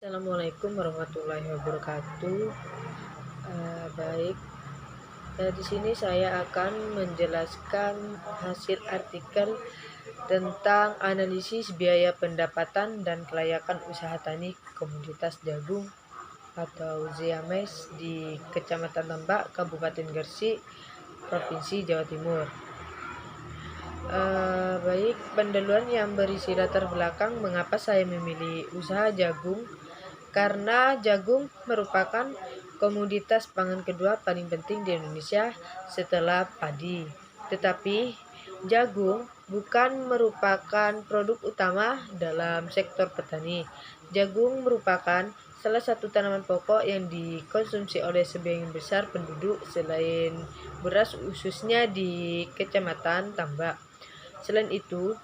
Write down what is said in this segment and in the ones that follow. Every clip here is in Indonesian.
Assalamualaikum warahmatullahi wabarakatuh. Baik, di sini saya akan menjelaskan hasil artikel tentang analisis biaya pendapatan dan kelayakan usaha tani komoditas jagung atau ZIAMES di Kecamatan Tambak, Kabupaten Gresik, Provinsi Jawa Timur. Baik, pendahuluan yang berisi latar belakang mengapa saya memilih usaha jagung. Karena jagung merupakan komoditas pangan kedua paling penting di Indonesia setelah padi. Tetapi jagung bukan merupakan produk utama dalam sektor petani. Jagung merupakan salah satu tanaman pokok yang dikonsumsi oleh sebagian besar penduduk selain beras, khususnya di Kecamatan Tambak. Selain itu,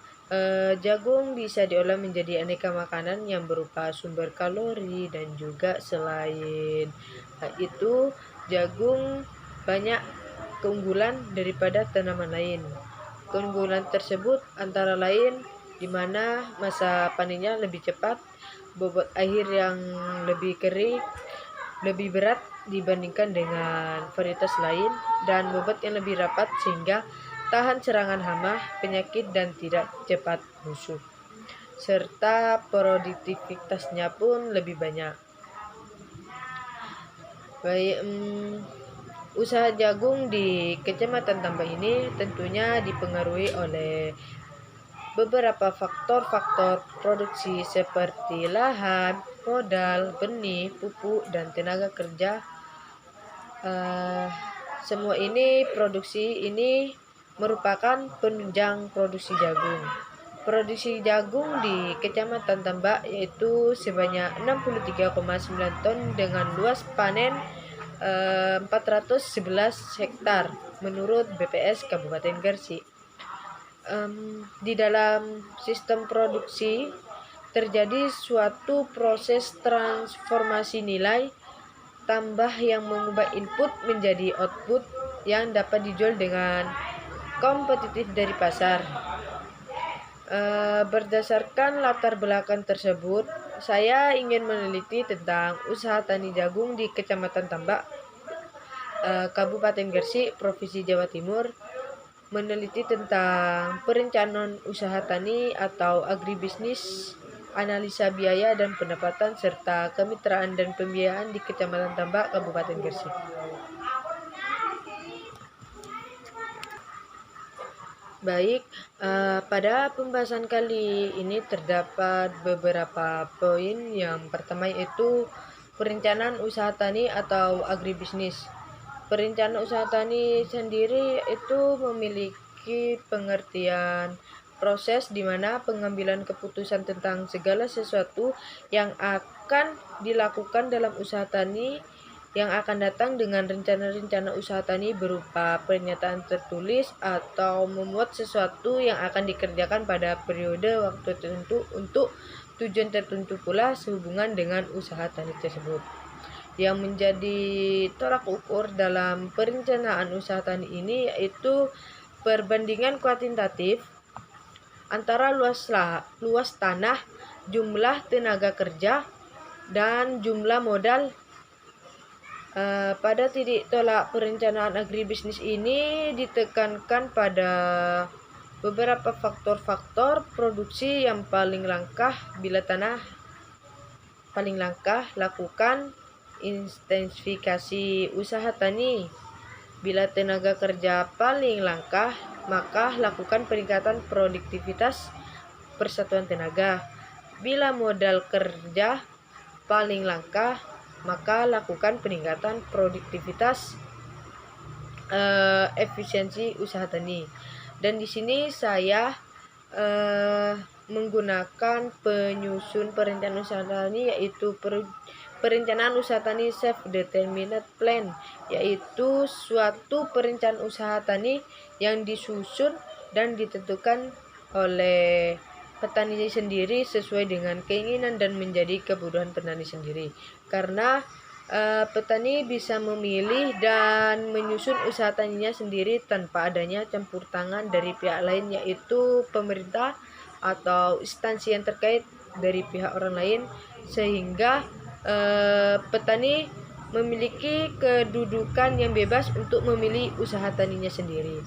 jagung bisa diolah menjadi aneka makanan yang berupa sumber kalori, dan juga selain itu jagung banyak keunggulan daripada tanaman lain. Keunggulan tersebut antara lain di mana masa panennya lebih cepat, bobot akhir yang lebih kering, lebih berat dibandingkan dengan varietas lain, dan bobot yang lebih rapat sehingga tahan serangan hama, penyakit, dan tidak cepat busuk, serta produktivitasnya pun lebih banyak. Baik, usaha jagung di Kecamatan Tambak ini tentunya dipengaruhi oleh beberapa faktor produksi seperti lahan, modal, benih, pupuk, dan tenaga kerja. Semua produksi ini merupakan penunjang produksi jagung. Produksi jagung di Kecamatan Tambak yaitu sebanyak 63,9 ton dengan luas panen 411 hektar menurut BPS Kabupaten Gresik. Di dalam sistem produksi terjadi suatu proses transformasi nilai tambah yang mengubah input menjadi output yang dapat dijual dengan kompetitif dari pasar. Berdasarkan latar belakang tersebut, saya ingin meneliti tentang usaha tani jagung di Kecamatan Tambak, Kabupaten Gresik, Provinsi Jawa Timur, meneliti tentang perencanaan usaha tani atau agribisnis, analisa biaya dan pendapatan, serta kemitraan dan pembiayaan di Kecamatan Tambak, Kabupaten Gresik. Baik, pada pembahasan kali ini terdapat beberapa poin. Yang pertama yaitu perencanaan usaha tani atau agribisnis. Perencanaan usaha tani sendiri itu memiliki pengertian proses di mana pengambilan keputusan tentang segala sesuatu yang akan dilakukan dalam usaha tani yang akan datang dengan rencana-rencana usaha tani berupa pernyataan tertulis atau memuat sesuatu yang akan dikerjakan pada periode waktu tertentu untuk tujuan tertentu pula sehubungan dengan usaha tani tersebut. Yang menjadi tolak ukur dalam perencanaan usaha tani ini yaitu perbandingan kuantitatif antara luas tanah, jumlah tenaga kerja, dan jumlah modal. Pada titik tolak perencanaan agribisnis ini ditekankan pada beberapa faktor produksi yang paling langkah. Bila tanah paling langkah, lakukan intensifikasi usaha tani. Bila tenaga kerja paling langkah, maka lakukan peningkatan produktivitas persatuan tenaga. Bila modal kerja paling langkah, maka lakukan peningkatan produktivitas efisiensi usaha tani. Dan di sini saya menggunakan penyusun perencanaan usaha tani yaitu perencanaan usaha tani self-determined plan, yaitu suatu perencanaan usaha tani yang disusun dan ditentukan oleh petani sendiri sesuai dengan keinginan dan menjadi kebutuhan petani sendiri. Karena petani bisa memilih dan menyusun usaha taninya sendiri tanpa adanya campur tangan dari pihak lain, yaitu pemerintah atau instansi yang terkait dari pihak orang lain sehingga petani memiliki kedudukan yang bebas untuk memilih usaha taninya sendiri.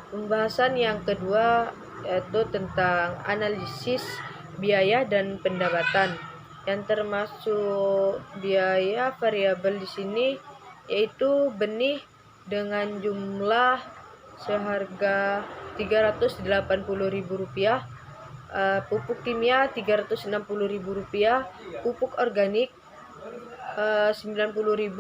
Pembahasan yang kedua yaitu tentang analisis biaya dan pendapatan, yang termasuk biaya variabel di sini yaitu benih dengan jumlah seharga Rp380.000, pupuk kimia Rp360.000, pupuk organik Rp90.000,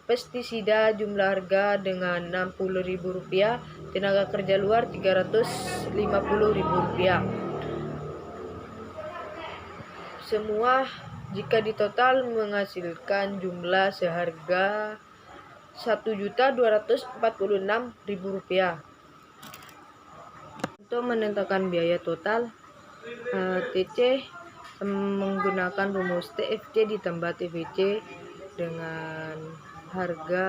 pestisida jumlah harga dengan Rp60.000, tenaga kerja luar Rp350.000. Semua jika ditotal menghasilkan jumlah seharga Rp1.246.000. Untuk menentukan biaya total, TC menggunakan rumus TFC ditambah TVC dengan harga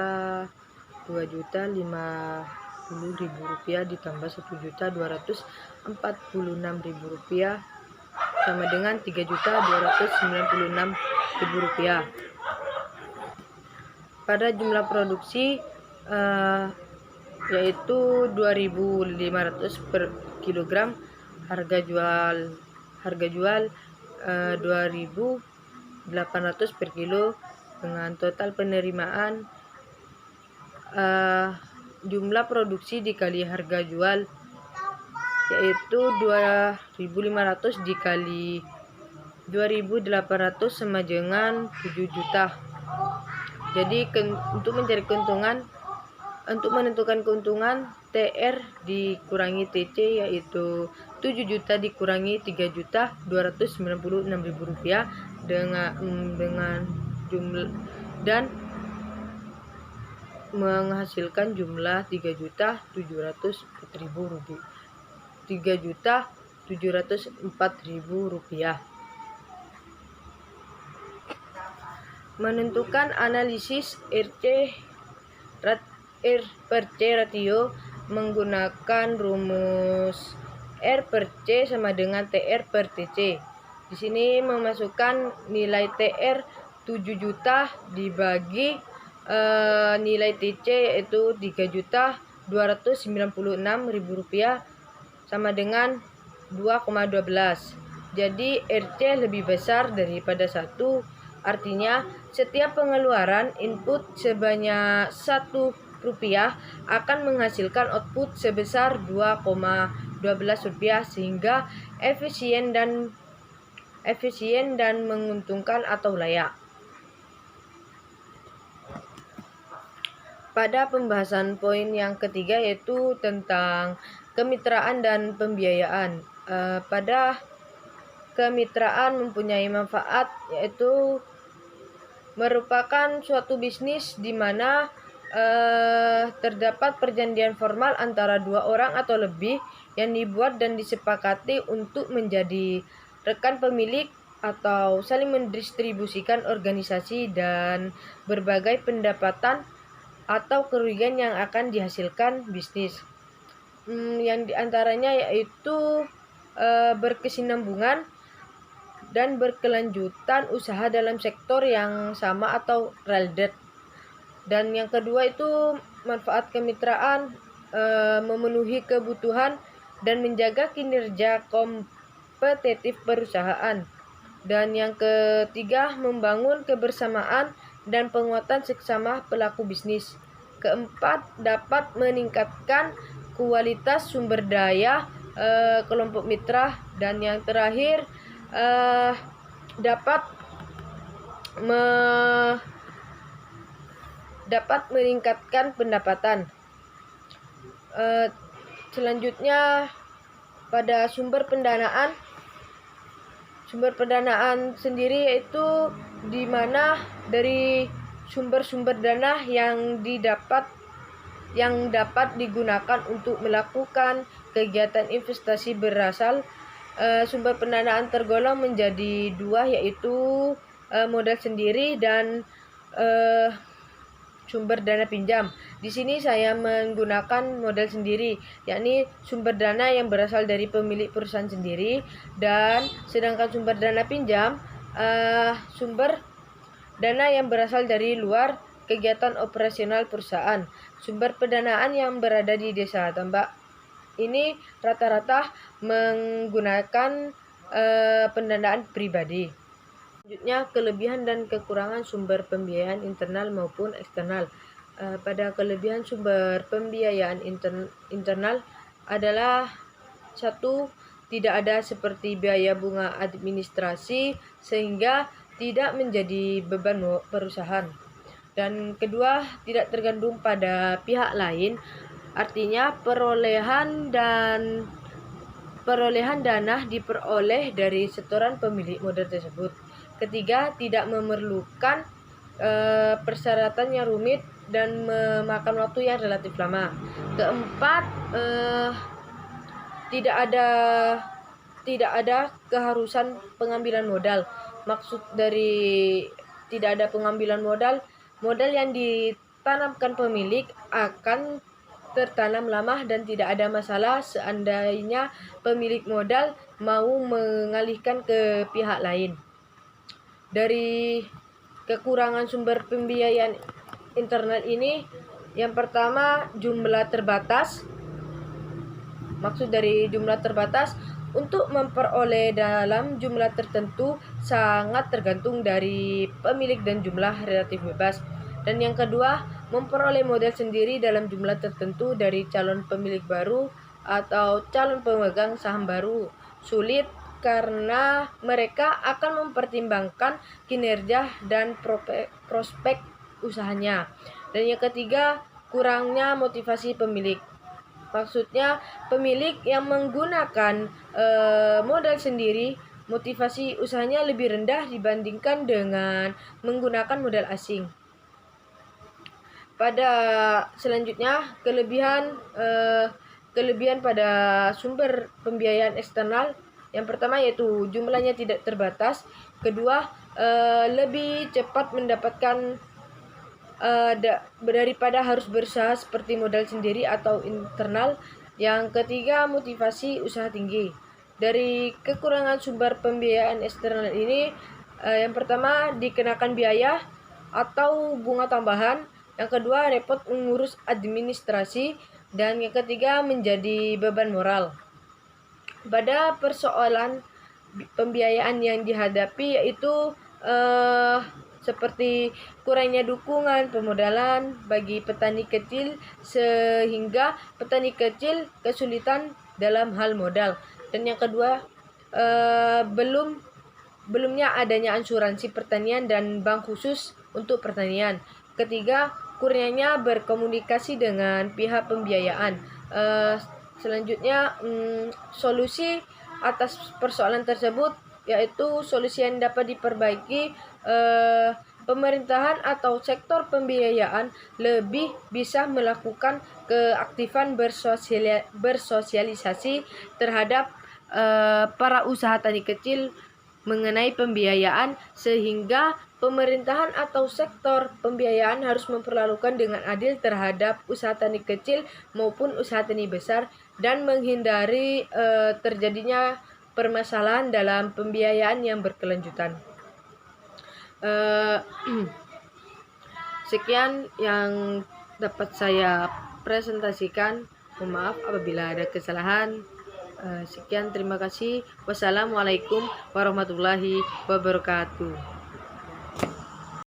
Rp2.050.000 ditambah Rp1.246.000 sama dengan Rp3.296.000. Pada jumlah produksi yaitu 2.500 per kilogram, harga jual 2.800 per kilo, dengan total penerimaan jumlah produksi dikali harga jual yaitu 2.500 dikali 2.800 sama dengan 7 juta. Jadi untuk menentukan keuntungan, TR dikurangi TC yaitu 7 juta dikurangi Rp3.296.000 dengan jumlah dan menghasilkan jumlah Rp3.704.000. Menentukan analisis R per C ratio menggunakan rumus R per C sama dengan TR per TC. Di sini memasukkan nilai TR 7 juta dibagi nilai TC yaitu Rp3.296.000 sama dengan 2,12. Jadi RC lebih besar daripada 1. Artinya setiap pengeluaran input sebanyak Rp1 akan menghasilkan output sebesar Rp2,12 sehingga efisien dan menguntungkan atau layak. Pada pembahasan poin yang ketiga yaitu tentang kemitraan dan pembiayaan. Pada kemitraan mempunyai manfaat yaitu merupakan suatu bisnis di mana terdapat perjanjian formal antara dua orang atau lebih yang dibuat dan disepakati untuk menjadi rekan pemilik atau saling mendistribusikan organisasi dan berbagai pendapatan atau kerugian yang akan dihasilkan bisnis. Yang diantaranya yaitu berkesinambungan dan berkelanjutan usaha dalam sektor yang sama atau related. Dan yang kedua itu manfaat kemitraan memenuhi kebutuhan dan menjaga kinerja kompetitif perusahaan. Dan yang ketiga membangun kebersamaan dan penguatan sesama pelaku bisnis. Keempat, dapat meningkatkan kualitas sumber daya kelompok mitra. Dan yang terakhir dapat meningkatkan pendapatan. Selanjutnya pada sumber pendanaan sendiri yaitu di mana dari sumber-sumber dana yang dapat digunakan untuk melakukan kegiatan investasi berasal sumber pendanaan tergolong menjadi dua yaitu modal sendiri dan sumber dana pinjam. Di sini saya menggunakan modal sendiri, yakni sumber dana yang berasal dari pemilik perusahaan sendiri, dan sedangkan sumber dana pinjam sumber dana yang berasal dari luar kegiatan operasional perusahaan. Sumber pendanaan yang berada di desa tambak ini rata-rata menggunakan pendanaan pribadi. Selanjutnya, kelebihan dan kekurangan sumber pembiayaan internal maupun eksternal. Pada kelebihan sumber pembiayaan internal adalah satu, tidak ada seperti biaya bunga administrasi sehingga tidak menjadi beban perusahaan. Dan kedua, tidak tergantung pada pihak lain, artinya perolehan dana diperoleh dari setoran pemilik modal tersebut. Ketiga, tidak memerlukan persyaratan yang rumit dan memakan waktu yang relatif lama. Keempat, tidak ada keharusan pengambilan modal. Maksud dari tidak ada pengambilan modal yang ditanamkan pemilik akan tertanam lama dan tidak ada masalah seandainya pemilik modal mau mengalihkan ke pihak lain. Dari kekurangan sumber pembiayaan internal ini, yang pertama, jumlah terbatas. Maksud dari jumlah terbatas, untuk memperoleh dalam jumlah tertentu sangat tergantung dari pemilik dan jumlah relatif bebas. Dan yang kedua, memperoleh modal sendiri dalam jumlah tertentu dari calon pemilik baru atau calon pemegang saham baru sulit karena mereka akan mempertimbangkan kinerja dan prospek usahanya. Dan yang ketiga, kurangnya motivasi pemilik. Maksudnya, pemilik yang menggunakan modal sendiri, motivasi usahanya lebih rendah dibandingkan dengan menggunakan modal asing. Pada selanjutnya, kelebihan pada sumber pembiayaan eksternal. Yang pertama yaitu jumlahnya tidak terbatas. Kedua, lebih cepat mendapatkan daripada harus berusaha seperti modal sendiri atau internal. Yang ketiga, motivasi usaha tinggi. Dari kekurangan sumber pembiayaan eksternal ini, yang pertama dikenakan biaya atau bunga tambahan. Yang kedua, repot mengurus administrasi. Dan yang ketiga, menjadi beban moral. Pada persoalan pembiayaan yang dihadapi yaitu seperti kurangnya dukungan pemodalan bagi petani kecil sehingga petani kecil kesulitan dalam hal modal. Dan yang kedua, belumnya adanya asuransi pertanian dan bank khusus untuk pertanian. Ketiga, kurangnya berkomunikasi dengan pihak pembiayaan. Selanjutnya, solusi atas persoalan tersebut yaitu solusi yang dapat diperbaiki. Pemerintahan atau sektor pembiayaan lebih bisa melakukan keaktifan bersosialisasi terhadap para usaha tani kecil mengenai pembiayaan, sehingga pemerintahan atau sektor pembiayaan harus memperlakukan dengan adil terhadap usaha tani kecil maupun usaha tani besar dan menghindari terjadinya permasalahan dalam pembiayaan yang berkelanjutan. Sekian yang dapat saya presentasikan. Mohon maaf apabila ada kesalahan. Sekian, terima kasih. Wassalamualaikum warahmatullahi wabarakatuh.